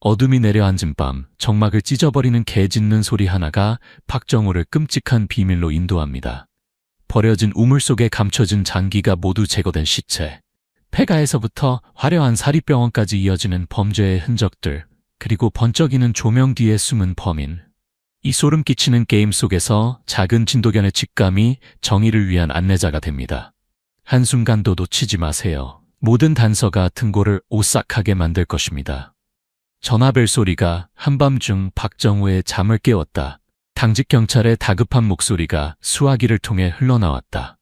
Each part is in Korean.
어둠이 내려앉은 밤, 정막을 찢어버리는 개 짖는 소리 하나가 박정우를 끔찍한 비밀로 인도합니다. 버려진 우물 속에 감춰진 장기가 모두 제거된 시체, 폐가에서부터 화려한 사립병원까지 이어지는 범죄의 흔적들, 그리고 번쩍이는 조명 뒤에 숨은 범인. 이 소름 끼치는 게임 속에서 작은 진도견의 직감이 정의를 위한 안내자가 됩니다. 한순간도 놓치지 마세요. 모든 단서가 등골을 오싹하게 만들 것입니다. 전화벨 소리가 한밤중 박정우의 잠을 깨웠다. 당직 경찰의 다급한 목소리가 수화기를 통해 흘러나왔다.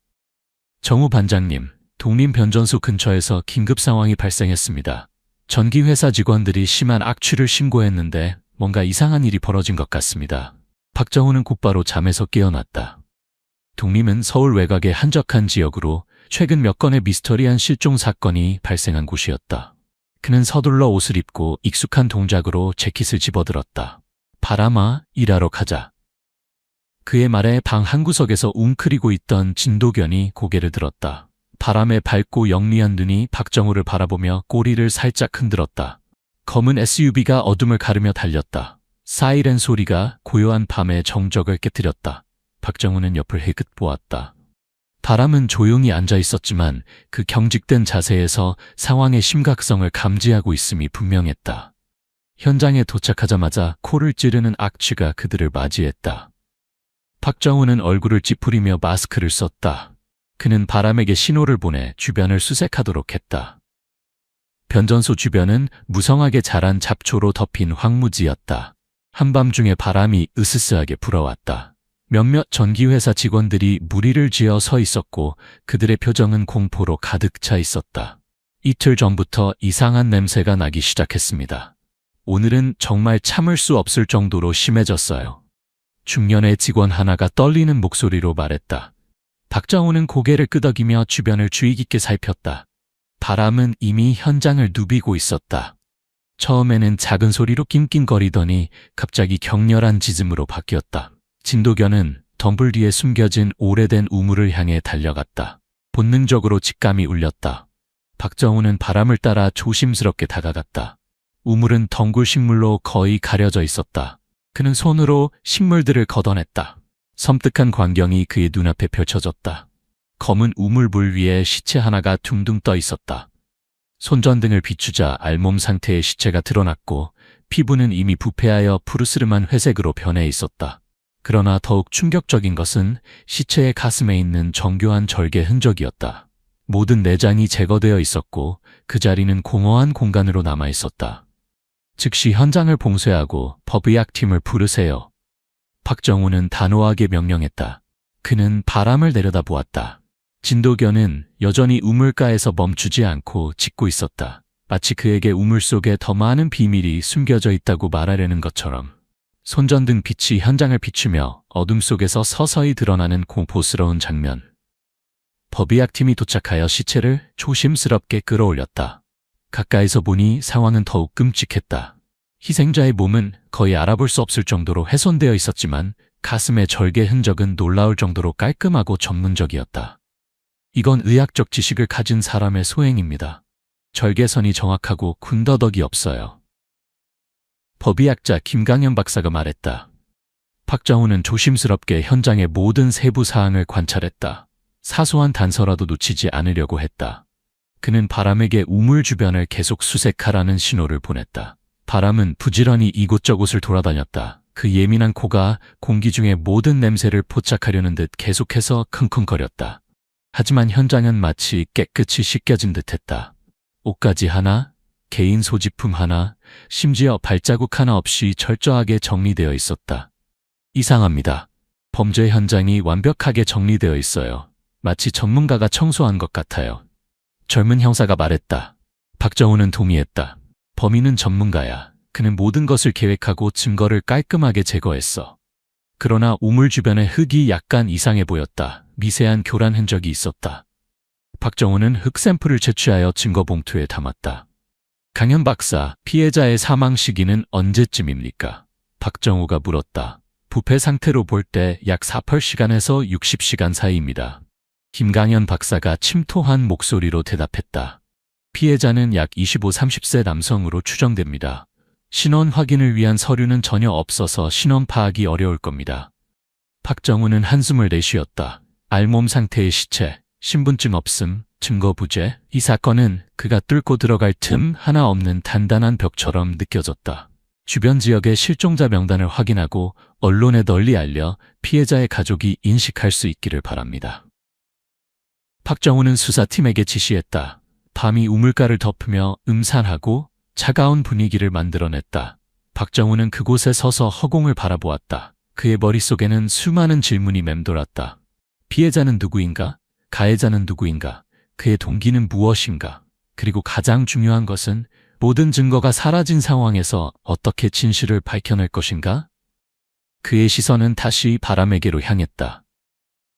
정우 반장님, 독림 변전소 근처에서 긴급 상황이 발생했습니다. 전기회사 직원들이 심한 악취를 신고했는데 뭔가 이상한 일이 벌어진 것 같습니다. 박정우는 곧바로 잠에서 깨어났다. 독림은 서울 외곽의 한적한 지역으로 최근 몇 건의 미스터리한 실종 사건이 발생한 곳이었다. 그는 서둘러 옷을 입고 익숙한 동작으로 재킷을 집어들었다. 바람아, 일하러 가자. 그의 말에 방 한구석에서 웅크리고 있던 진도견이 고개를 들었다. 바람에 밝고 영리한 눈이 박정우를 바라보며 꼬리를 살짝 흔들었다. 검은 SUV가 어둠을 가르며 달렸다. 사이렌 소리가 고요한 밤의 정적을 깨뜨렸다. 박정우는 옆을 헤긋 보았다. 바람은 조용히 앉아 있었지만 그 경직된 자세에서 상황의 심각성을 감지하고 있음이 분명했다. 현장에 도착하자마자 코를 찌르는 악취가 그들을 맞이했다. 박정우는 얼굴을 찌푸리며 마스크를 썼다. 그는 바람에게 신호를 보내 주변을 수색하도록 했다. 변전소 주변은 무성하게 자란 잡초로 덮인 황무지였다. 한밤중에 바람이 으스스하게 불어왔다. 몇몇 전기회사 직원들이 무리를 지어 서 있었고 그들의 표정은 공포로 가득 차 있었다. 이틀 전부터 이상한 냄새가 나기 시작했습니다. 오늘은 정말 참을 수 없을 정도로 심해졌어요. 중년의 직원 하나가 떨리는 목소리로 말했다. 박정우는 고개를 끄덕이며 주변을 주의 깊게 살폈다. 바람은 이미 현장을 누비고 있었다. 처음에는 작은 소리로 낑낑거리더니 갑자기 격렬한 짖음으로 바뀌었다. 진도견은 덤불 뒤에 숨겨진 오래된 우물을 향해 달려갔다. 본능적으로 직감이 울렸다. 박정우는 바람을 따라 조심스럽게 다가갔다. 우물은 덩굴 식물로 거의 가려져 있었다. 그는 손으로 식물들을 걷어냈다. 섬뜩한 광경이 그의 눈앞에 펼쳐졌다. 검은 우물물 위에 시체 하나가 둥둥 떠 있었다. 손전등을 비추자 알몸 상태의 시체가 드러났고 피부는 이미 부패하여 푸르스름한 회색으로 변해 있었다. 그러나 더욱 충격적인 것은 시체의 가슴에 있는 정교한 절개 흔적이었다. 모든 내장이 제거되어 있었고 그 자리는 공허한 공간으로 남아 있었다. 즉시 현장을 봉쇄하고 법의학팀을 부르세요. 박정우는 단호하게 명령했다. 그는 바람을 내려다보았다. 진도견은 여전히 우물가에서 멈추지 않고 짖고 있었다. 마치 그에게 우물 속에 더 많은 비밀이 숨겨져 있다고 말하려는 것처럼. 손전등 빛이 현장을 비추며 어둠 속에서 서서히 드러나는 공포스러운 장면. 법의학팀이 도착하여 시체를 조심스럽게 끌어올렸다. 가까이서 보니 상황은 더욱 끔찍했다. 희생자의 몸은 거의 알아볼 수 없을 정도로 훼손되어 있었지만 가슴의 절개 흔적은 놀라울 정도로 깔끔하고 전문적이었다. 이건 의학적 지식을 가진 사람의 소행입니다. 절개선이 정확하고 군더더기 없어요. 법의학자 김강현 박사가 말했다. 박정우는 조심스럽게 현장의 모든 세부 사항을 관찰했다. 사소한 단서라도 놓치지 않으려고 했다. 그는 바람에게 우물 주변을 계속 수색하라는 신호를 보냈다. 바람은 부지런히 이곳저곳을 돌아다녔다. 그 예민한 코가 공기 중의 모든 냄새를 포착하려는 듯 계속해서 킁킁거렸다. 하지만 현장은 마치 깨끗이 씻겨진 듯했다. 옷가지 하나, 개인 소지품 하나, 심지어 발자국 하나 없이 철저하게 정리되어 있었다. 이상합니다. 범죄 현장이 완벽하게 정리되어 있어요. 마치 전문가가 청소한 것 같아요. 젊은 형사가 말했다. 박정우는 동의했다. 범인은 전문가야. 그는 모든 것을 계획하고 증거를 깔끔하게 제거했어. 그러나 우물 주변의 흙이 약간 이상해 보였다. 미세한 교란 흔적이 있었다. 박정우는 흙 샘플을 채취하여 증거 봉투에 담았다. 강현 박사, 피해자의 사망 시기는 언제쯤입니까? 박정우가 물었다. 부패 상태로 볼 때 약 48시간에서 60시간 사이입니다. 김강현 박사가 침토한 목소리로 대답했다. 피해자는 약 25-30세 남성으로 추정됩니다. 신원 확인을 위한 서류는 전혀 없어서 신원 파악이 어려울 겁니다. 박정우는 한숨을 내쉬었다. 알몸 상태의 시체, 신분증 없음, 증거 부재. 이 사건은 그가 뚫고 들어갈 틈 하나 없는 단단한 벽처럼 느껴졌다. 주변 지역의 실종자 명단을 확인하고 언론에 널리 알려 피해자의 가족이 인식할 수 있기를 바랍니다. 박정우는 수사팀에게 지시했다. 밤이 우물가를 덮으며 음산하고 차가운 분위기를 만들어냈다. 박정우는 그곳에 서서 허공을 바라보았다. 그의 머릿속에는 수많은 질문이 맴돌았다. 피해자는 누구인가? 가해자는 누구인가? 그의 동기는 무엇인가? 그리고 가장 중요한 것은 모든 증거가 사라진 상황에서 어떻게 진실을 밝혀낼 것인가? 그의 시선은 다시 바람에게로 향했다.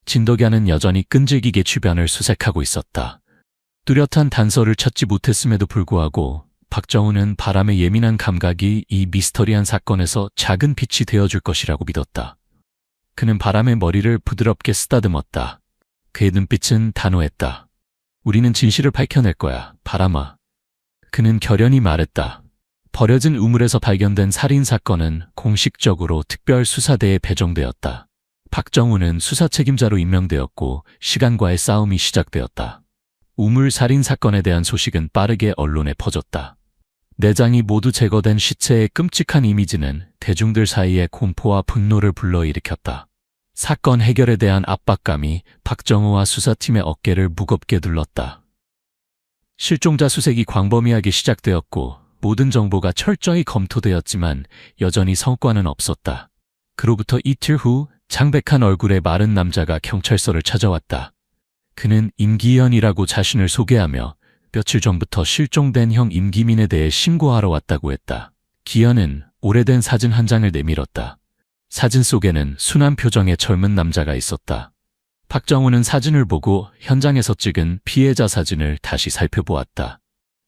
진덕야는 여전히 끈질기게 주변을 수색하고 있었다. 뚜렷한 단서를 찾지 못했음에도 불구하고 박정우는 바람의 예민한 감각이 이 미스터리한 사건에서 작은 빛이 되어줄 것이라고 믿었다. 그는 바람의 머리를 부드럽게 쓰다듬었다. 그의 눈빛은 단호했다. 우리는 진실을 밝혀낼 거야, 바람아. 그는 결연히 말했다. 버려진 우물에서 발견된 살인사건은 공식적으로 특별수사대에 배정되었다. 박정우는 수사 책임자로 임명되었고 시간과의 싸움이 시작되었다. 우물 살인사건에 대한 소식은 빠르게 언론에 퍼졌다. 내장이 모두 제거된 시체의 끔찍한 이미지는 대중들 사이에 공포와 분노를 불러일으켰다. 사건 해결에 대한 압박감이 박정우와 수사팀의 어깨를 무겁게 눌렀다. 실종자 수색이 광범위하게 시작되었고 모든 정보가 철저히 검토되었지만 여전히 성과는 없었다. 그로부터 이틀 후 창백한 얼굴의 마른 남자가 경찰서를 찾아왔다. 그는 임기현이라고 자신을 소개하며 며칠 전부터 실종된 형 임기민에 대해 신고하러 왔다고 했다. 기현은 오래된 사진 한 장을 내밀었다. 사진 속에는 순한 표정의 젊은 남자가 있었다. 박정우는 사진을 보고 현장에서 찍은 피해자 사진을 다시 살펴보았다.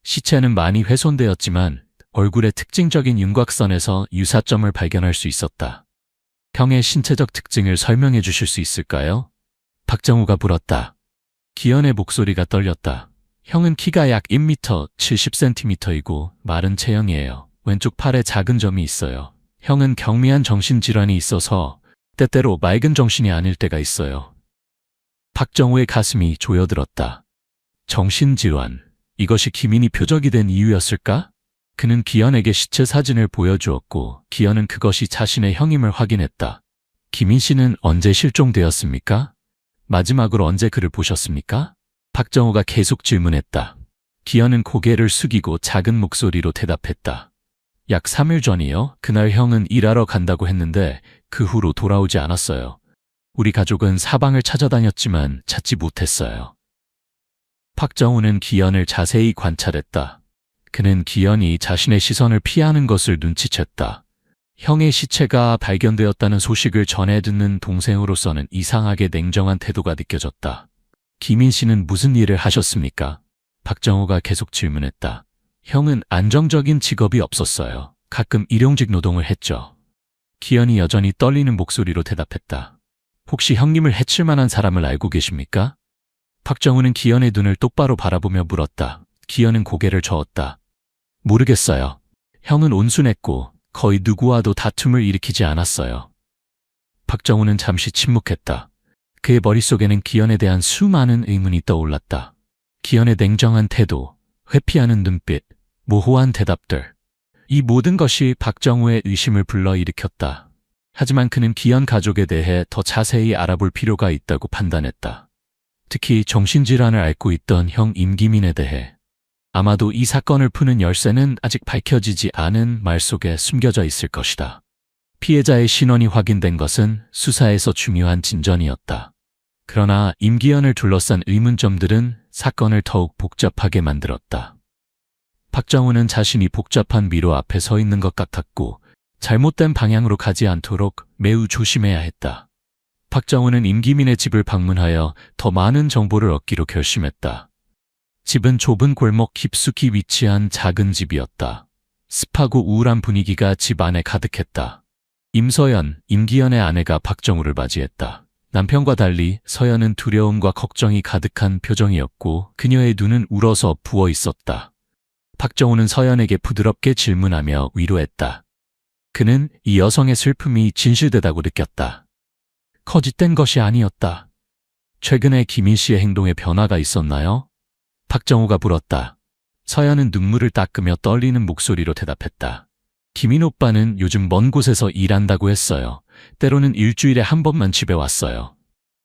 시체는 많이 훼손되었지만 얼굴의 특징적인 윤곽선에서 유사점을 발견할 수 있었다. 형의 신체적 특징을 설명해 주실 수 있을까요? 박정우가 물었다. 기현의 목소리가 떨렸다. 형은 키가 약 1m 70cm이고 마른 체형이에요. 왼쪽 팔에 작은 점이 있어요. 형은 경미한 정신질환이 있어서 때때로 맑은 정신이 아닐 때가 있어요. 박정우의 가슴이 조여들었다. 정신질환, 이것이 기민이 표적이 된 이유였을까? 그는 기현에게 시체 사진을 보여주었고 기현은 그것이 자신의 형임을 확인했다. 기민 씨는 언제 실종되었습니까? 마지막으로 언제 그를 보셨습니까? 박정우가 계속 질문했다. 기현은 고개를 숙이고 작은 목소리로 대답했다. 약 3일 전이요. 그날 형은 일하러 간다고 했는데 그 후로 돌아오지 않았어요. 우리 가족은 사방을 찾아다녔지만 찾지 못했어요. 박정우는 기현을 자세히 관찰했다. 그는 기현이 자신의 시선을 피하는 것을 눈치챘다. 형의 시체가 발견되었다는 소식을 전해 듣는 동생으로서는 이상하게 냉정한 태도가 느껴졌다. 기민 씨는 무슨 일을 하셨습니까? 박정우가 계속 질문했다. 형은 안정적인 직업이 없었어요. 가끔 일용직 노동을 했죠. 기현이 여전히 떨리는 목소리로 대답했다. 혹시 형님을 해칠 만한 사람을 알고 계십니까? 박정우는 기현의 눈을 똑바로 바라보며 물었다. 기현은 고개를 저었다. 모르겠어요. 형은 온순했고 거의 누구와도 다툼을 일으키지 않았어요. 박정우는 잠시 침묵했다. 그의 머릿속에는 기현에 대한 수많은 의문이 떠올랐다. 기현의 냉정한 태도, 회피하는 눈빛, 모호한 대답들. 이 모든 것이 박정우의 의심을 불러일으켰다. 하지만 그는 기현 가족에 대해 더 자세히 알아볼 필요가 있다고 판단했다. 특히 정신질환을 앓고 있던 형 임기민에 대해. 아마도 이 사건을 푸는 열쇠는 아직 밝혀지지 않은 말 속에 숨겨져 있을 것이다. 피해자의 신원이 확인된 것은 수사에서 중요한 진전이었다. 그러나 임기현을 둘러싼 의문점들은 사건을 더욱 복잡하게 만들었다. 박정우는 자신이 복잡한 미로 앞에 서 있는 것 같았고 잘못된 방향으로 가지 않도록 매우 조심해야 했다. 박정우는 임기민의 집을 방문하여 더 많은 정보를 얻기로 결심했다. 집은 좁은 골목 깊숙이 위치한 작은 집이었다. 습하고 우울한 분위기가 집 안에 가득했다. 임서연, 임기현의 아내가 박정우를 맞이했다. 남편과 달리 서연은 두려움과 걱정이 가득한 표정이었고 그녀의 눈은 울어서 부어 있었다. 박정우는 서연에게 부드럽게 질문하며 위로했다. 그는 이 여성의 슬픔이 진실되다고 느꼈다. 거짓된 것이 아니었다. 최근에 김인 씨의 행동에 변화가 있었나요? 박정우가 물었다. 서연은 눈물을 닦으며 떨리는 목소리로 대답했다. 김인 오빠는 요즘 먼 곳에서 일한다고 했어요. 때로는 일주일에 한 번만 집에 왔어요.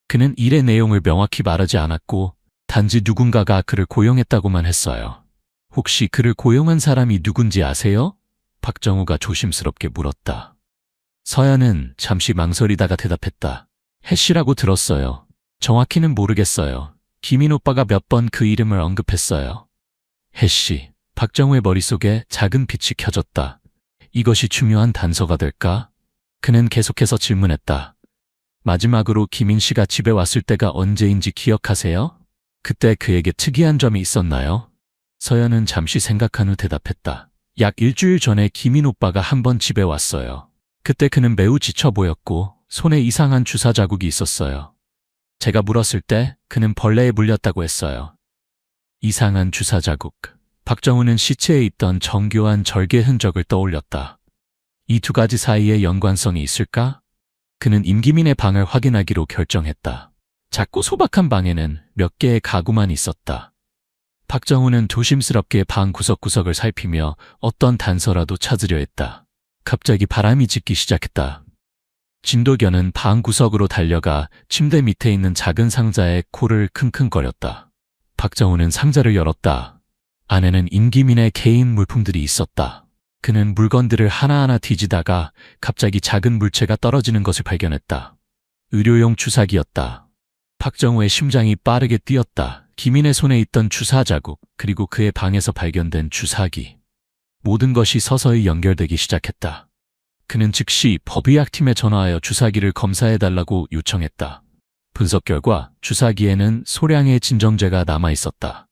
그는 일의 내용을 명확히 말하지 않았고 단지 누군가가 그를 고용했다고만 했어요. 혹시 그를 고용한 사람이 누군지 아세요? 박정우가 조심스럽게 물었다. 서연은 잠시 망설이다가 대답했다. 혜씨라고 들었어요. 정확히는 모르겠어요. 김인 오빠가 몇 번 그 이름을 언급했어요. 혜씨. 박정우의 머릿속에 작은 빛이 켜졌다. 이것이 중요한 단서가 될까? 그는 계속해서 질문했다. 마지막으로 김인 씨가 집에 왔을 때가 언제인지 기억하세요? 그때 그에게 특이한 점이 있었나요? 서연은 잠시 생각한 후 대답했다. 약 일주일 전에 김인 오빠가 한 번 집에 왔어요. 그때 그는 매우 지쳐 보였고 손에 이상한 주사 자국이 있었어요. 제가 물었을 때 그는 벌레에 물렸다고 했어요. 이상한 주사 자국. 박정우는 시체에 있던 정교한 절개 흔적을 떠올렸다. 이 두 가지 사이에 연관성이 있을까? 그는 임기민의 방을 확인하기로 결정했다. 작고 소박한 방에는 몇 개의 가구만 있었다. 박정우는 조심스럽게 방 구석구석을 살피며 어떤 단서라도 찾으려 했다. 갑자기 바람이 짙기 시작했다. 진도견은 방 구석으로 달려가 침대 밑에 있는 작은 상자에 코를 킁킁거렸다. 박정우는 상자를 열었다. 안에는 임기민의 개인 물품들이 있었다. 그는 물건들을 하나하나 뒤지다가 갑자기 작은 물체가 떨어지는 것을 발견했다. 의료용 주사기였다. 박정우의 심장이 빠르게 뛰었다. 김인의 손에 있던 주사 자국, 그리고 그의 방에서 발견된 주사기. 모든 것이 서서히 연결되기 시작했다. 그는 즉시 법의학팀에 전화하여 주사기를 검사해달라고 요청했다. 분석 결과 주사기에는 소량의 진정제가 남아 있었다.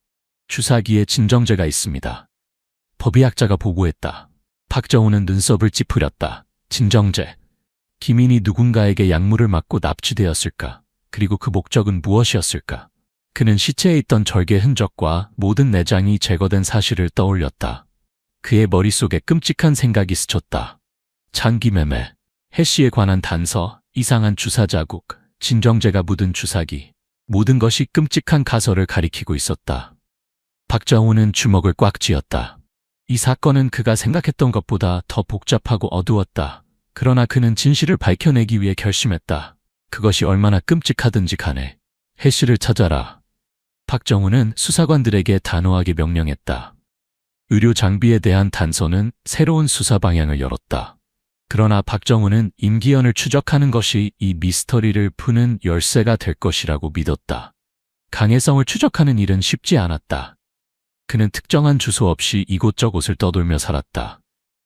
주사기에 진정제가 있습니다. 법의학자가 보고했다. 박정우는 눈썹을 찌푸렸다. 진정제. 김인이 누군가에게 약물을 맞고 납치되었을까? 그리고 그 목적은 무엇이었을까? 그는 시체에 있던 절개 흔적과 모든 내장이 제거된 사실을 떠올렸다. 그의 머릿속에 끔찍한 생각이 스쳤다. 장기 매매, 혜씨에 관한 단서, 이상한 주사 자국, 진정제가 묻은 주사기. 모든 것이 끔찍한 가설을 가리키고 있었다. 박정우는 주먹을 꽉 쥐었다. 이 사건은 그가 생각했던 것보다 더 복잡하고 어두웠다. 그러나 그는 진실을 밝혀내기 위해 결심했다. 그것이 얼마나 끔찍하든지 간에 혜씨를 찾아라. 박정우는 수사관들에게 단호하게 명령했다. 의료 장비에 대한 단서는 새로운 수사 방향을 열었다. 그러나 박정우는 임기연을 추적하는 것이 이 미스터리를 푸는 열쇠가 될 것이라고 믿었다. 강혜성을 추적하는 일은 쉽지 않았다. 그는 특정한 주소 없이 이곳저곳을 떠돌며 살았다.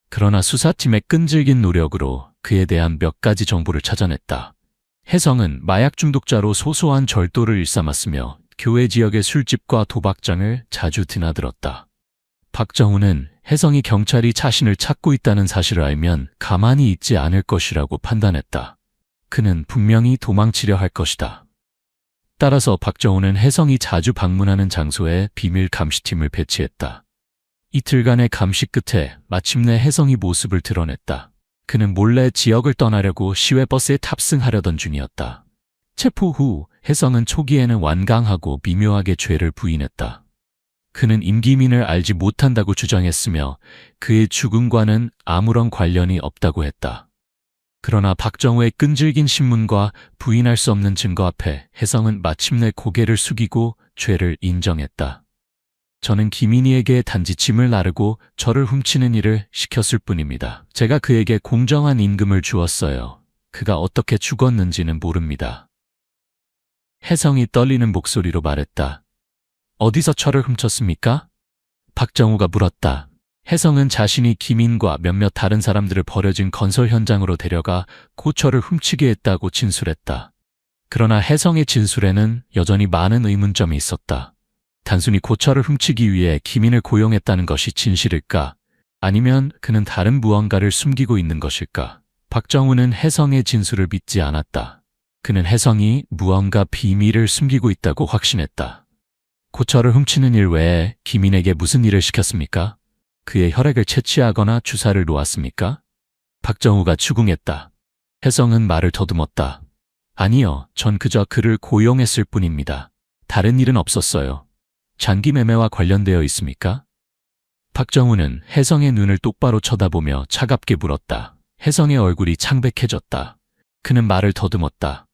그러나 수사팀의 끈질긴 노력으로 그에 대한 몇 가지 정보를 찾아냈다. 혜성은 마약 중독자로 소소한 절도를 일삼았으며 교외 지역의 술집과 도박장을 자주 드나들었다. 박정우는 혜성이 경찰이 자신을 찾고 있다는 사실을 알면 가만히 있지 않을 것이라고 판단했다. 그는 분명히 도망치려 할 것이다. 따라서 박정우는 혜성이 자주 방문하는 장소에 비밀 감시팀을 배치했다. 이틀간의 감시 끝에 마침내 혜성이 모습을 드러냈다. 그는 몰래 지역을 떠나려고 시외버스에 탑승하려던 중이었다. 체포 후 혜성은 초기에는 완강하고 미묘하게 죄를 부인했다. 그는 임기민을 알지 못한다고 주장했으며 그의 죽음과는 아무런 관련이 없다고 했다. 그러나 박정우의 끈질긴 신문과 부인할 수 없는 증거 앞에 혜성은 마침내 고개를 숙이고 죄를 인정했다. 저는 김인희에게 단지 짐을 나르고 저를 훔치는 일을 시켰을 뿐입니다. 제가 그에게 공정한 임금을 주었어요. 그가 어떻게 죽었는지는 모릅니다. 혜성이 떨리는 목소리로 말했다. 어디서 철을 훔쳤습니까? 박정우가 물었다. 혜성은 자신이 김인과 몇몇 다른 사람들을 버려진 건설 현장으로 데려가 고철을 훔치게 했다고 진술했다. 그러나 혜성의 진술에는 여전히 많은 의문점이 있었다. 단순히 고철을 훔치기 위해 김인을 고용했다는 것이 진실일까? 아니면 그는 다른 무언가를 숨기고 있는 것일까? 박정우는 혜성의 진술을 믿지 않았다. 그는 혜성이 무언가 비밀을 숨기고 있다고 확신했다. 고철을 훔치는 일 외에 김인에게 무슨 일을 시켰습니까? 그의 혈액을 채취하거나 주사를 놓았습니까? 박정우가 추궁했다. 혜성은 말을 더듬었다. 아니요, 전 그저 그를 고용했을 뿐입니다. 다른 일은 없었어요. 장기 매매와 관련되어 있습니까? 박정우는 혜성의 눈을 똑바로 쳐다보며 차갑게 물었다. 혜성의 얼굴이 창백해졌다. 그는 말을 더듬었다.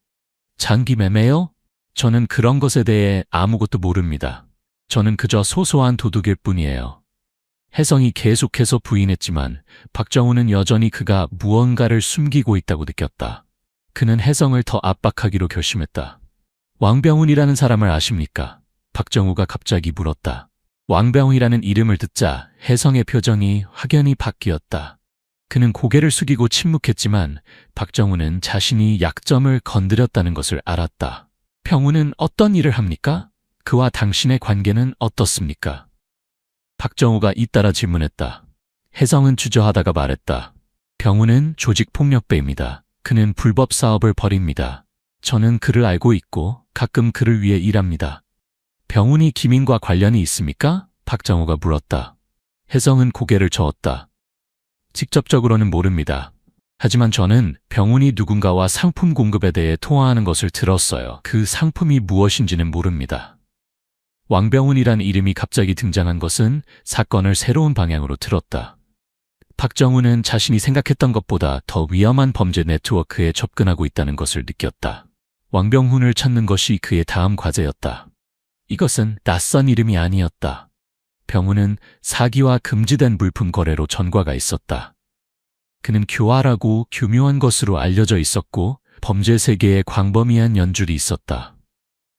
장기 매매요? 저는 그런 것에 대해 아무것도 모릅니다. 저는 그저 소소한 도둑일 뿐이에요. 혜성이 계속해서 부인했지만 박정우는 여전히 그가 무언가를 숨기고 있다고 느꼈다. 그는 혜성을 더 압박하기로 결심했다. 왕병훈이라는 사람을 아십니까? 박정우가 갑자기 물었다. 왕병훈이라는 이름을 듣자 혜성의 표정이 확연히 바뀌었다. 그는 고개를 숙이고 침묵했지만 박정우는 자신이 약점을 건드렸다는 것을 알았다. 병훈은 어떤 일을 합니까? 그와 당신의 관계는 어떻습니까? 박정우가 잇따라 질문했다. 혜성은 주저하다가 말했다. 병훈은 조직폭력배입니다. 그는 불법 사업을 벌입니다. 저는 그를 알고 있고 가끔 그를 위해 일합니다. 병훈이 김인과 관련이 있습니까? 박정우가 물었다. 혜성은 고개를 저었다. 직접적으로는 모릅니다. 하지만 저는 병훈이 누군가와 상품 공급에 대해 통화하는 것을 들었어요. 그 상품이 무엇인지는 모릅니다. 왕병훈이란 이름이 갑자기 등장한 것은 사건을 새로운 방향으로 틀었다. 박정우는 자신이 생각했던 것보다 더 위험한 범죄 네트워크에 접근하고 있다는 것을 느꼈다. 왕병훈을 찾는 것이 그의 다음 과제였다. 이것은 낯선 이름이 아니었다. 병훈은 사기와 금지된 물품 거래로 전과가 있었다. 그는 교활하고 교묘한 것으로 알려져 있었고 범죄 세계에 광범위한 연줄이 있었다.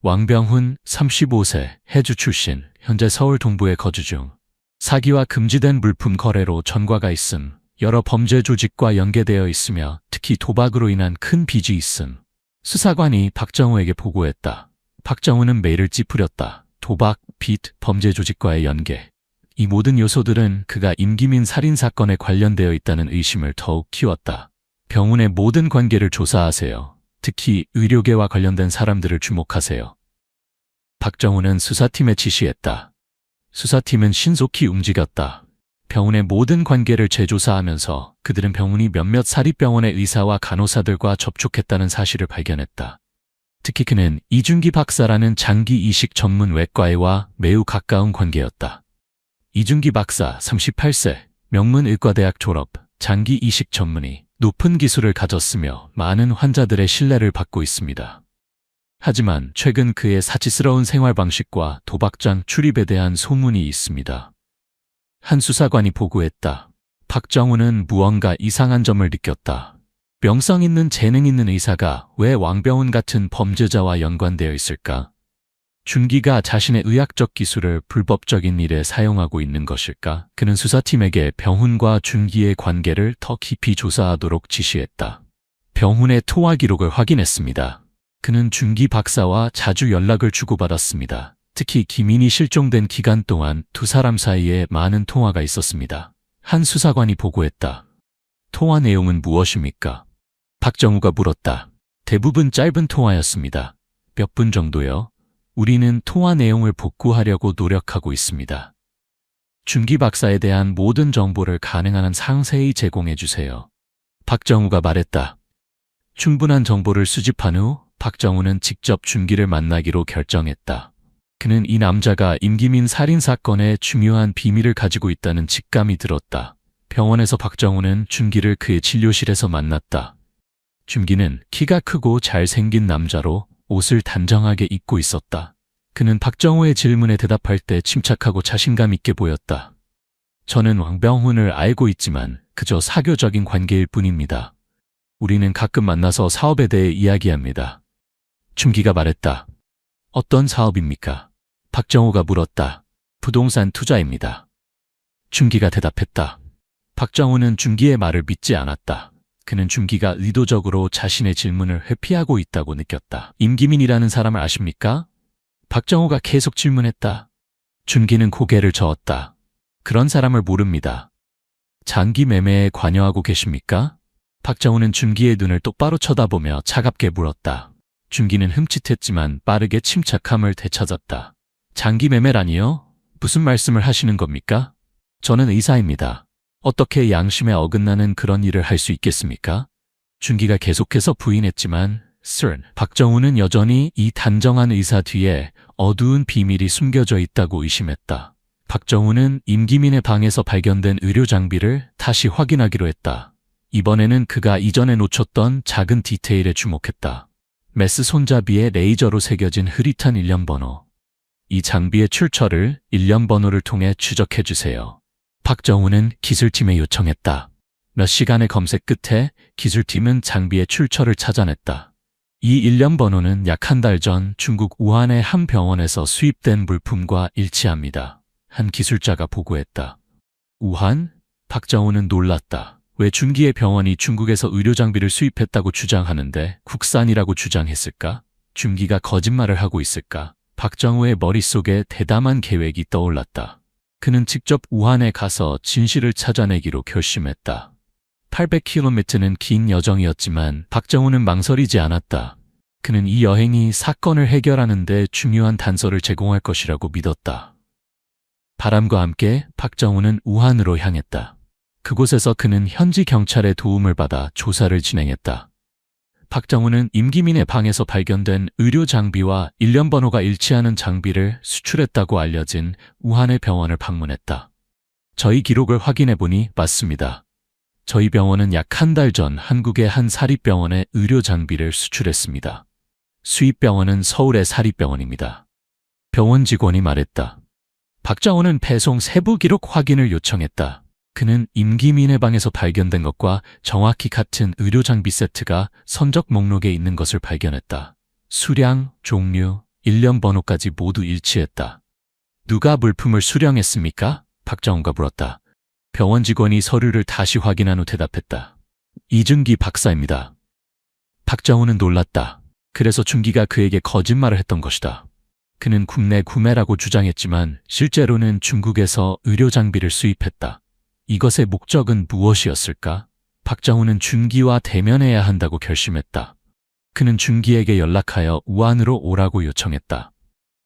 왕병훈 35세, 해주 출신, 현재 서울 동부에 거주 중. 사기와 금지된 물품 거래로 전과가 있음, 여러 범죄 조직과 연계되어 있으며 특히 도박으로 인한 큰 빚이 있음. 수사관이 박정우에게 보고했다. 박정우는 매를 찌푸렸다. 도박, 빚, 범죄 조직과의 연계. 이 모든 요소들은 그가 임기민 살인사건에 관련되어 있다는 의심을 더욱 키웠다. 병훈의 모든 관계를 조사하세요. 특히 의료계와 관련된 사람들을 주목하세요. 박정우는 수사팀에 지시했다. 수사팀은 신속히 움직였다. 병훈의 모든 관계를 재조사하면서 그들은 병훈이 몇몇 사립병원의 의사와 간호사들과 접촉했다는 사실을 발견했다. 특히 그는 이준기 박사라는 장기 이식 전문 외과의와 매우 가까운 관계였다. 이준기 박사 38세, 명문의과대학 졸업, 장기 이식 전문의, 높은 기술을 가졌으며 많은 환자들의 신뢰를 받고 있습니다. 하지만 최근 그의 사치스러운 생활 방식과 도박장 출입에 대한 소문이 있습니다. 한 수사관이 보고했다. 박정우는 무언가 이상한 점을 느꼈다. 명성 있는 재능 있는 의사가 왜 왕병훈 같은 범죄자와 연관되어 있을까? 준기가 자신의 의학적 기술을 불법적인 일에 사용하고 있는 것일까? 그는 수사팀에게 병훈과 준기의 관계를 더 깊이 조사하도록 지시했다. 병훈의 통화 기록을 확인했습니다. 그는 준기 박사와 자주 연락을 주고받았습니다. 특히 김인이 실종된 기간 동안 두 사람 사이에 많은 통화가 있었습니다. 한 수사관이 보고했다. 통화 내용은 무엇입니까? 박정우가 물었다. 대부분 짧은 통화였습니다. 몇 분 정도요? 우리는 통화 내용을 복구하려고 노력하고 있습니다. 준기 박사에 대한 모든 정보를 가능한 한 상세히 제공해 주세요. 박정우가 말했다. 충분한 정보를 수집한 후 박정우는 직접 준기를 만나기로 결정했다. 그는 이 남자가 임기민 살인사건에 중요한 비밀을 가지고 있다는 직감이 들었다. 병원에서 박정우는 준기를 그의 진료실에서 만났다. 준기는 키가 크고 잘생긴 남자로 옷을 단정하게 입고 있었다. 그는 박정우의 질문에 대답할 때 침착하고 자신감 있게 보였다. 저는 왕병훈을 알고 있지만 그저 사교적인 관계일 뿐입니다. 우리는 가끔 만나서 사업에 대해 이야기합니다. 준기가 말했다. 어떤 사업입니까? 박정우가 물었다. 부동산 투자입니다. 준기가 대답했다. 박정우는 준기의 말을 믿지 않았다. 그는 준기가 의도적으로 자신의 질문을 회피하고 있다고 느꼈다. 임기민이라는 사람을 아십니까? 박정우가 계속 질문했다. 준기는 고개를 저었다. 그런 사람을 모릅니다. 장기 매매에 관여하고 계십니까? 박정우는 준기의 눈을 똑바로 쳐다보며 차갑게 물었다. 준기는 흠칫했지만 빠르게 침착함을 되찾았다. 장기 매매라니요? 무슨 말씀을 하시는 겁니까? 저는 의사입니다. 어떻게 양심에 어긋나는 그런 일을 할 수 있겠습니까? 준기가 계속해서 부인했지만 박정우는 여전히 이 단정한 의사 뒤에 어두운 비밀이 숨겨져 있다고 의심했다. 박정우는 임기민의 방에서 발견된 의료 장비를 다시 확인하기로 했다. 이번에는 그가 이전에 놓쳤던 작은 디테일에 주목했다. 메스 손잡이에 레이저로 새겨진 흐릿한 일련 번호. 이 장비의 출처를 일련 번호를 통해 추적해 주세요. 박정우는 기술팀에 요청했다. 몇 시간의 검색 끝에 기술팀은 장비의 출처를 찾아냈다. 이 일련 번호는 약 한 달 전 중국 우한의 한 병원에서 수입된 물품과 일치합니다. 한 기술자가 보고했다. 우한? 박정우는 놀랐다. 왜 준기의 병원이 중국에서 의료 장비를 수입했다고 주장하는데 국산이라고 주장했을까? 준기가 거짓말을 하고 있을까? 박정우의 머릿속에 대담한 계획이 떠올랐다. 그는 직접 우한에 가서 진실을 찾아내기로 결심했다. 800km는 긴 여정이었지만 박정우는 망설이지 않았다. 그는 이 여행이 사건을 해결하는 데 중요한 단서를 제공할 것이라고 믿었다. 바람과 함께 박정우는 우한으로 향했다. 그곳에서 그는 현지 경찰의 도움을 받아 조사를 진행했다. 박정우는 임기민의 방에서 발견된 의료 장비와 일련 번호가 일치하는 장비를 수출했다고 알려진 우한의 병원을 방문했다. 저희 기록을 확인해보니 맞습니다. 저희 병원은 약 한 달 전 한국의 한 사립병원에 의료 장비를 수출했습니다. 수입병원은 서울의 사립병원입니다. 병원 직원이 말했다. 박정우는 배송 세부 기록 확인을 요청했다. 그는 임기민의 방에서 발견된 것과 정확히 같은 의료 장비 세트가 선적 목록에 있는 것을 발견했다. 수량, 종류, 일련 번호까지 모두 일치했다. 누가 물품을 수령했습니까? 박정우가 물었다. 병원 직원이 서류를 다시 확인한 후 대답했다. 이준기 박사입니다. 박정우는 놀랐다. 그래서 준기가 그에게 거짓말을 했던 것이다. 그는 국내 구매라고 주장했지만 실제로는 중국에서 의료 장비를 수입했다. 이것의 목적은 무엇이었을까? 박정우는 준기와 대면해야 한다고 결심했다. 그는 준기에게 연락하여 우한으로 오라고 요청했다.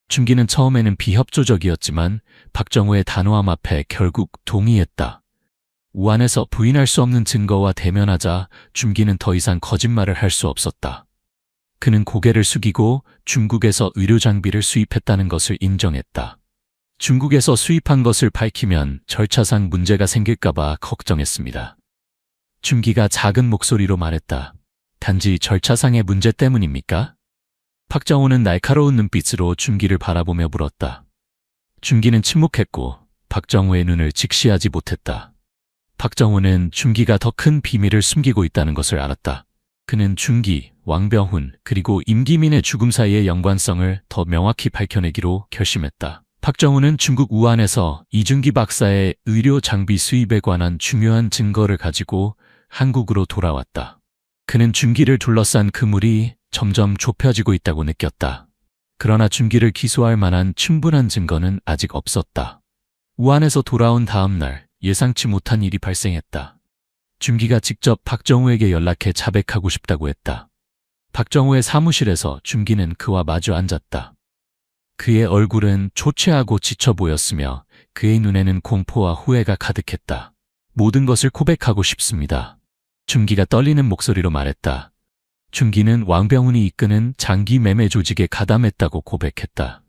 준기는 처음에는 비협조적이었지만 박정우의 단호함 앞에 결국 동의했다. 우한에서 부인할 수 없는 증거와 대면하자 준기는 더 이상 거짓말을 할 수 없었다. 그는 고개를 숙이고 중국에서 의료 장비를 수입했다는 것을 인정했다. 중국에서 수입한 것을 밝히면 절차상 문제가 생길까봐 걱정했습니다. 준기가 작은 목소리로 말했다. 단지 절차상의 문제 때문입니까? 박정우는 날카로운 눈빛으로 준기를 바라보며 물었다. 준기는 침묵했고 박정우의 눈을 직시하지 못했다. 박정우는 준기가 더 큰 비밀을 숨기고 있다는 것을 알았다. 그는 준기, 왕병훈, 그리고 임기민의 죽음 사이의 연관성을 더 명확히 밝혀내기로 결심했다. 박정우는 중국 우한에서 이준기 박사의 의료 장비 수입에 관한 중요한 증거를 가지고 한국으로 돌아왔다. 그는 준기를 둘러싼 그물이 점점 좁혀지고 있다고 느꼈다. 그러나 준기를 기소할 만한 충분한 증거는 아직 없었다. 우한에서 돌아온 다음 날 예상치 못한 일이 발생했다. 준기가 직접 박정우에게 연락해 자백하고 싶다고 했다. 박정우의 사무실에서 준기는 그와 마주 앉았다. 그의 얼굴은 초췌하고 지쳐 보였으며 그의 눈에는 공포와 후회가 가득했다. 모든 것을 고백하고 싶습니다. 준기가 떨리는 목소리로 말했다. 준기는 왕병훈이 이끄는 장기 매매 조직에 가담했다고 고백했다.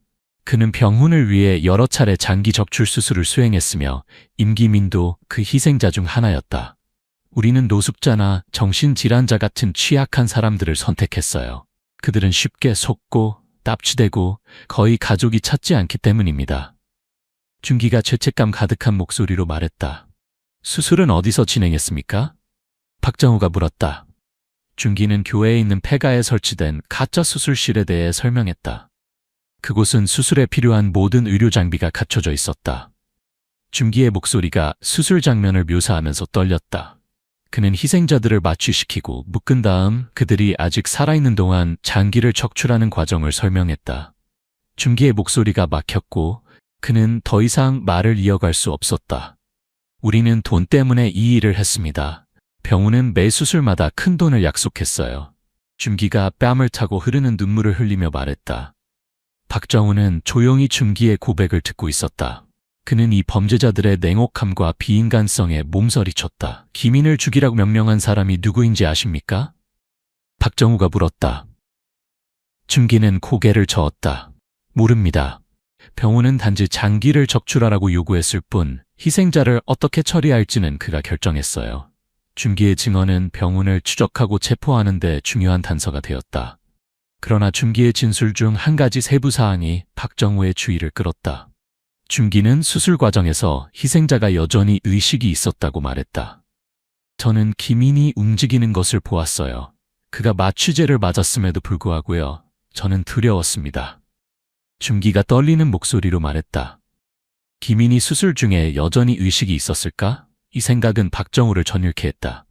그는 병훈을 위해 여러 차례 장기 적출 수술을 수행했으며 임기민도 그 희생자 중 하나였다. 우리는 노숙자나 정신질환자 같은 취약한 사람들을 선택했어요. 그들은 쉽게 속고 납치되고 거의 가족이 찾지 않기 때문입니다. 준기가 죄책감 가득한 목소리로 말했다. 수술은 어디서 진행했습니까? 박정우가 물었다. 준기는 교회에 있는 폐가에 설치된 가짜 수술실에 대해 설명했다. 그곳은 수술에 필요한 모든 의료 장비가 갖춰져 있었다. 준기의 목소리가 수술 장면을 묘사하면서 떨렸다. 그는 희생자들을 마취시키고 묶은 다음 그들이 아직 살아있는 동안 장기를 적출하는 과정을 설명했다. 준기의 목소리가 막혔고 그는 더 이상 말을 이어갈 수 없었다. 우리는 돈 때문에 이 일을 했습니다. 병훈은 매 수술마다 큰 돈을 약속했어요. 준기가 뺨을 타고 흐르는 눈물을 흘리며 말했다. 박정우는 조용히 준기의 고백을 듣고 있었다. 그는 이 범죄자들의 냉혹함과 비인간성에 몸서리쳤다. 김인을 죽이라고 명령한 사람이 누구인지 아십니까? 박정우가 물었다. 준기는 고개를 저었다. 모릅니다. 병우는 단지 장기를 적출하라고 요구했을 뿐 희생자를 어떻게 처리할지는 그가 결정했어요. 준기의 증언은 병훈을 추적하고 체포하는 데 중요한 단서가 되었다. 그러나 준기의 진술 중 한 가지 세부 사항이 박정우의 주의를 끌었다. 준기는 수술 과정에서 희생자가 여전히 의식이 있었다고 말했다. 저는 김인이 움직이는 것을 보았어요. 그가 마취제를 맞았음에도 불구하고요. 저는 두려웠습니다. 준기가 떨리는 목소리로 말했다. 김인이 수술 중에 여전히 의식이 있었을까? 이 생각은 박정우를 전율케 했다.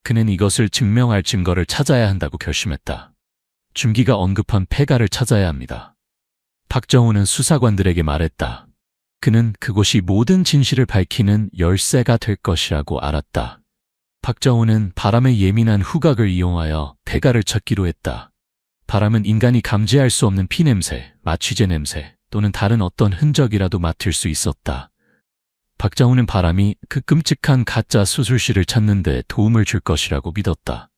그는 이것을 증명할 증거를 찾아야 한다고 결심했다. 준기가 언급한 폐가를 찾아야 합니다. 박정우는 수사관들에게 말했다. 그는 그곳이 모든 진실을 밝히는 열쇠가 될 것이라고 알았다. 박정우는 바람에 예민한 후각을 이용하여 폐가를 찾기로 했다. 바람은 인간이 감지할 수 없는 피냄새, 마취제 냄새 또는 다른 어떤 흔적이라도 맡을 수 있었다. 박정우는 바람이 그 끔찍한 가짜 수술실을 찾는 데 도움을 줄 것이라고 믿었다.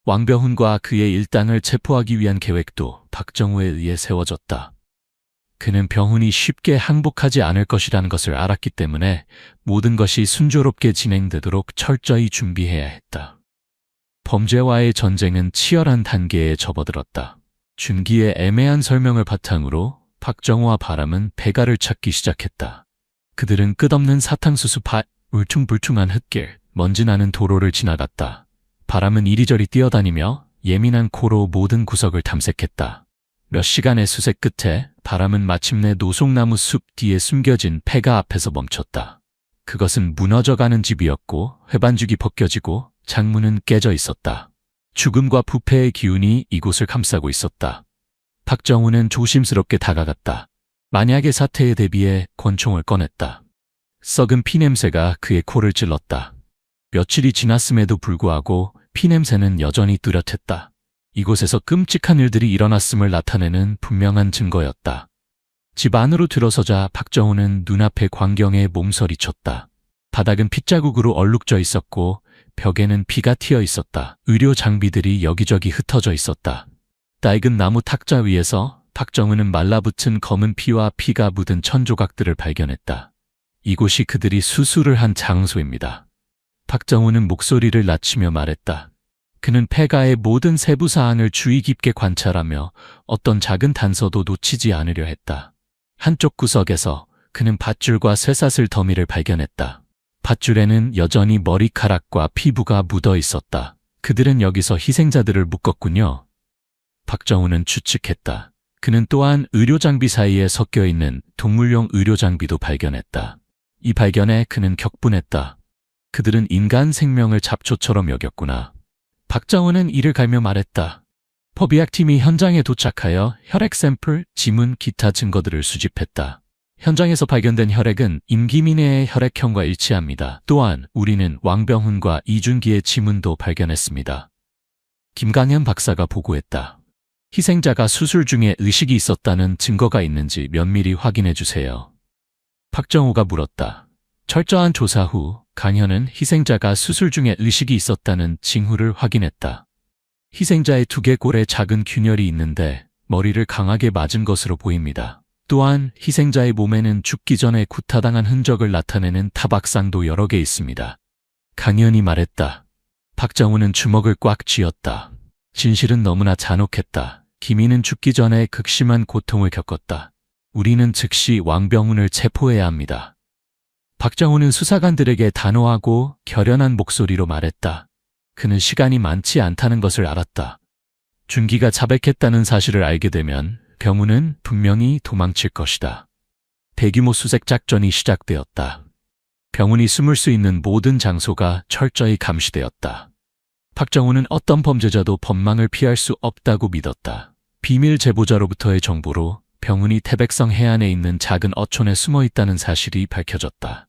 왕병훈과 그의 일당을 체포하기 위한 계획도 박정우에 의해 세워졌다. 그는 병훈이 쉽게 항복하지 않을 것이라는 것을 알았기 때문에 모든 것이 순조롭게 진행되도록 철저히 준비해야 했다. 범죄와의 전쟁은 치열한 단계에 접어들었다. 준기의 애매한 설명을 바탕으로 박정우와 바람은 폐가를 찾기 시작했다. 그들은 끝없는 사탕수수 밭, 울퉁불퉁한 흙길, 먼지 나는 도로를 지나갔다. 바람은 이리저리 뛰어다니며 예민한 코로 모든 구석을 탐색했다. 몇 시간의 수색 끝에 바람은 마침내 노송나무 숲 뒤에 숨겨진 폐가 앞에서 멈췄다. 그것은 무너져가는 집이었고 회반죽이 벗겨지고 창문은 깨져 있었다. 죽음과 부패의 기운이 이곳을 감싸고 있었다. 박정우는 조심스럽게 다가갔다. 만약의 사태에 대비해 권총을 꺼냈다. 썩은 피냄새가 그의 코를 찔렀다. 며칠이 지났음에도 불구하고 피냄새는 여전히 뚜렷했다. 이곳에서 끔찍한 일들이 일어났음을 나타내는 분명한 증거였다. 집 안으로 들어서자 박정우는 눈앞의 광경에 몸서리쳤다. 바닥은 핏자국으로 얼룩져 있었고 벽에는 피가 튀어 있었다. 의료 장비들이 여기저기 흩어져 있었다. 낡은 나무 탁자 위에서 박정우는 말라붙은 검은 피와 피가 묻은 천조각들을 발견했다. 이곳이 그들이 수술을 한 장소입니다. 박정우는 목소리를 낮추며 말했다. 그는 폐가의 모든 세부 사항을 주의 깊게 관찰하며 어떤 작은 단서도 놓치지 않으려 했다. 한쪽 구석에서 그는 밧줄과 쇠사슬 더미를 발견했다. 밧줄에는 여전히 머리카락과 피부가 묻어 있었다. 그들은 여기서 희생자들을 묶었군요. 박정우는 추측했다. 그는 또한 의료장비 사이에 섞여 있는 동물용 의료장비도 발견했다. 이 발견에 그는 격분했다. 그들은 인간 생명을 잡초처럼 여겼구나. 박정우는 이를 갈며 말했다. 법의학팀이 현장에 도착하여 혈액 샘플, 지문, 기타 증거들을 수집했다. 현장에서 발견된 혈액은 임기민의 혈액형과 일치합니다. 또한 우리는 왕병훈과 이준기의 지문도 발견했습니다. 김강현 박사가 보고했다. 희생자가 수술 중에 의식이 있었다는 증거가 있는지 면밀히 확인해 주세요. 박정우가 물었다. 철저한 조사 후 강현은 희생자가 수술 중에 의식이 있었다는 징후를 확인했다. 희생자의 두개골에 작은 균열이 있는데 머리를 강하게 맞은 것으로 보입니다. 또한 희생자의 몸에는 죽기 전에 구타당한 흔적을 나타내는 타박상도 여러 개 있습니다. 강현이 말했다. 박정우는 주먹을 꽉 쥐었다. 진실은 너무나 잔혹했다. 김인은 죽기 전에 극심한 고통을 겪었다. 우리는 즉시 왕병훈을 체포해야 합니다. 박정우는 수사관들에게 단호하고 결연한 목소리로 말했다. 그는 시간이 많지 않다는 것을 알았다. 준기가 자백했다는 사실을 알게 되면 병훈은 분명히 도망칠 것이다. 대규모 수색 작전이 시작되었다. 병훈이 숨을 수 있는 모든 장소가 철저히 감시되었다. 박정우는 어떤 범죄자도 법망을 피할 수 없다고 믿었다. 비밀 제보자로부터의 정보로 병훈이 태백성 해안에 있는 작은 어촌에 숨어 있다는 사실이 밝혀졌다.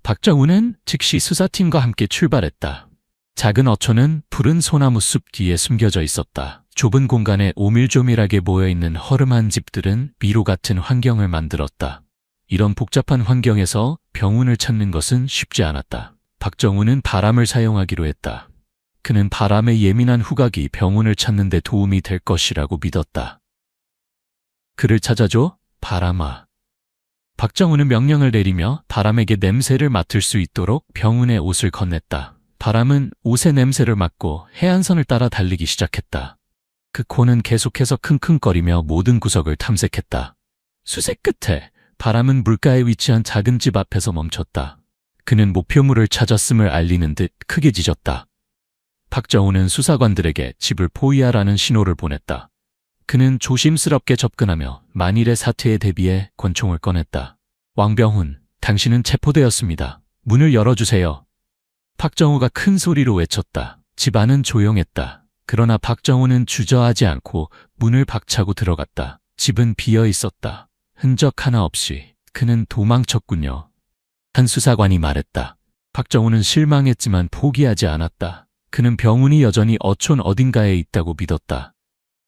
박정우는 즉시 수사팀과 함께 출발했다. 작은 어촌은 푸른 소나무 숲 뒤에 숨겨져 있었다. 좁은 공간에 오밀조밀하게 모여있는 허름한 집들은 미로 같은 환경을 만들었다. 이런 복잡한 환경에서 병운을 찾는 것은 쉽지 않았다. 박정우는 바람을 사용하기로 했다. 그는 바람의 예민한 후각이 병운을 찾는 데 도움이 될 것이라고 믿었다. 그를 찾아줘, 바람아. 박정우는 명령을 내리며 바람에게 냄새를 맡을 수 있도록 병운의 옷을 건넸다. 바람은 옷의 냄새를 맡고 해안선을 따라 달리기 시작했다. 그 코는 계속해서 킁킁거리며 모든 구석을 탐색했다. 수색 끝에 바람은 물가에 위치한 작은 집 앞에서 멈췄다. 그는 목표물을 찾았음을 알리는 듯 크게 짖었다. 박정우는 수사관들에게 집을 포위하라는 신호를 보냈다. 그는 조심스럽게 접근하며 만일의 사태에 대비해 권총을 꺼냈다. 왕병훈, 당신은 체포되었습니다. 문을 열어주세요. 박정우가 큰 소리로 외쳤다. 집 안은 조용했다. 그러나 박정우는 주저하지 않고 문을 박차고 들어갔다. 집은 비어 있었다. 흔적 하나 없이. 그는 도망쳤군요. 한 수사관이 말했다. 박정우는 실망했지만 포기하지 않았다. 그는 병운이 여전히 어촌 어딘가에 있다고 믿었다.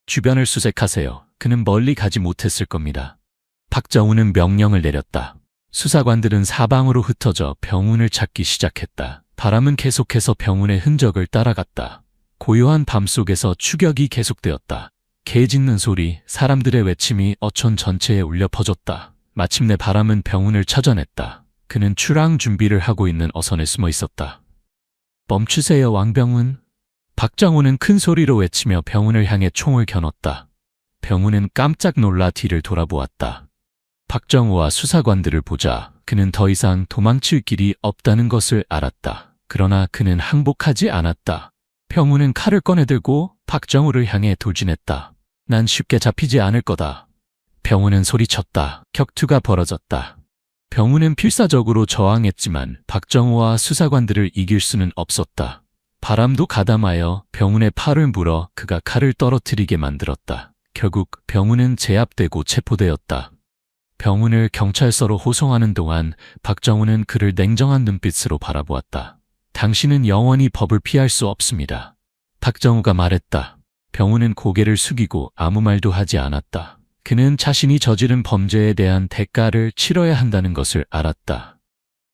주변을 수색하세요. 그는 멀리 가지 못했을 겁니다. 박정우는 명령을 내렸다. 수사관들은 사방으로 흩어져 병운을 찾기 시작했다. 바람은 계속해서 병운의 흔적을 따라갔다. 고요한 밤 속에서 추격이 계속되었다. 개 짖는 소리, 사람들의 외침이 어촌 전체에 울려 퍼졌다. 마침내 바람은 병운을 찾아냈다. 그는 출항 준비를 하고 있는 어선에 숨어 있었다. 멈추세요, 왕병운. 박정우는 큰 소리로 외치며 병운을 향해 총을 겨눴다. 병운은 깜짝 놀라 뒤를 돌아보았다. 박정우와 수사관들을 보자 그는 더 이상 도망칠 길이 없다는 것을 알았다. 그러나 그는 항복하지 않았다. 병운은 칼을 꺼내들고 박정우를 향해 돌진했다. 난 쉽게 잡히지 않을 거다. 병운은 소리쳤다. 격투가 벌어졌다. 병운은 필사적으로 저항했지만 박정우와 수사관들을 이길 수는 없었다. 바람도 가담하여 병운의 팔을 물어 그가 칼을 떨어뜨리게 만들었다. 결국 병운은 제압되고 체포되었다. 병운을 경찰서로 호송하는 동안 박정우는 그를 냉정한 눈빛으로 바라보았다. 당신은 영원히 법을 피할 수 없습니다. 박정우가 말했다. 병운은 고개를 숙이고 아무 말도 하지 않았다. 그는 자신이 저지른 범죄에 대한 대가를 치러야 한다는 것을 알았다.